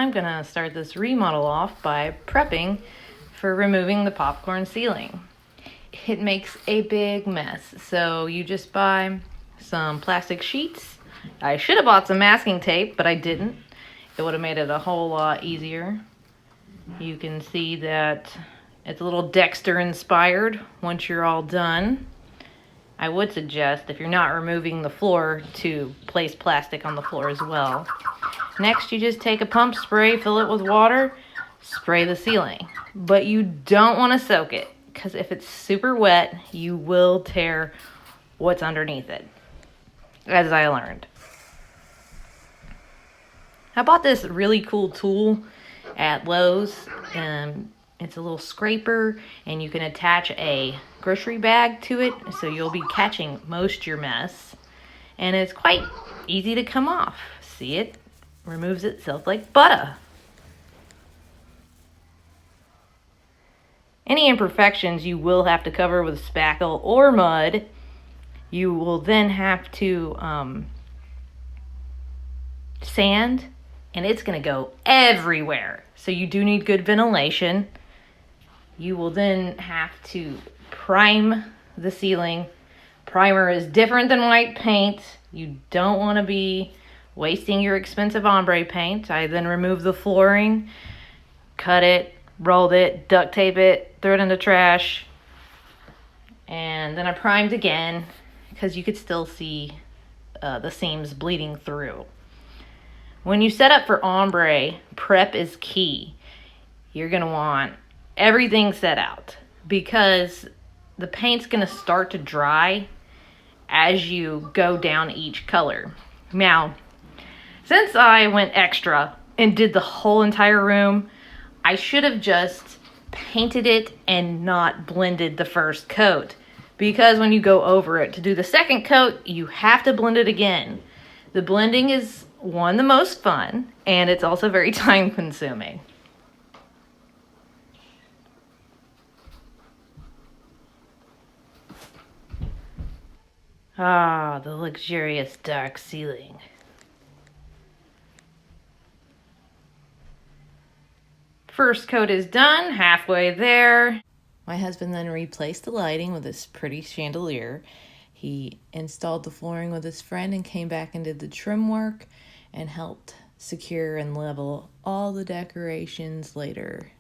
I'm gonna start this remodel off by prepping for removing the popcorn ceiling. It makes a big mess, so you just buy some plastic sheets. I should have bought some masking tape, but I didn't. It would have made it a whole lot easier. You can see that it's a little Dexter inspired once you're all done. I would suggest, if you're not removing the floor, to place plastic on the floor as well. Next, you just take a pump spray, fill it with water, spray the ceiling. But you don't want to soak it, because if it's super wet, you will tear what's underneath it, as I learned. I bought this really cool tool at Lowe's. It's a little scraper, and you can attach a grocery bag to it, so you'll be catching most of your mess. And it's quite easy to come off. See, it removes itself like butter. Any imperfections you will have to cover with spackle or mud. You will then have to sand, and it's going to go everywhere. So you do need good ventilation. You will then have to prime the ceiling. Primer is different than white paint. You don't want to be wasting your expensive ombre paint. I then removed the flooring, cut it, rolled it, duct tape it, threw it in the trash, and then I primed again because you could still see the seams bleeding through. When you set up for ombre, prep is key. You're going to want everything set out because the paint's going to start to dry as you go down each color. Now, since I went extra and did the whole entire room, I should have just painted it and not blended the first coat, because when you go over it to do the second coat, you have to blend it again. The blending is the most fun, and it's also very time consuming. Ah, the luxurious dark ceiling. First coat is done, halfway there. My husband then replaced the lighting with this pretty chandelier. He installed the flooring with his friend and came back and did the trim work and helped secure and level all the decorations later.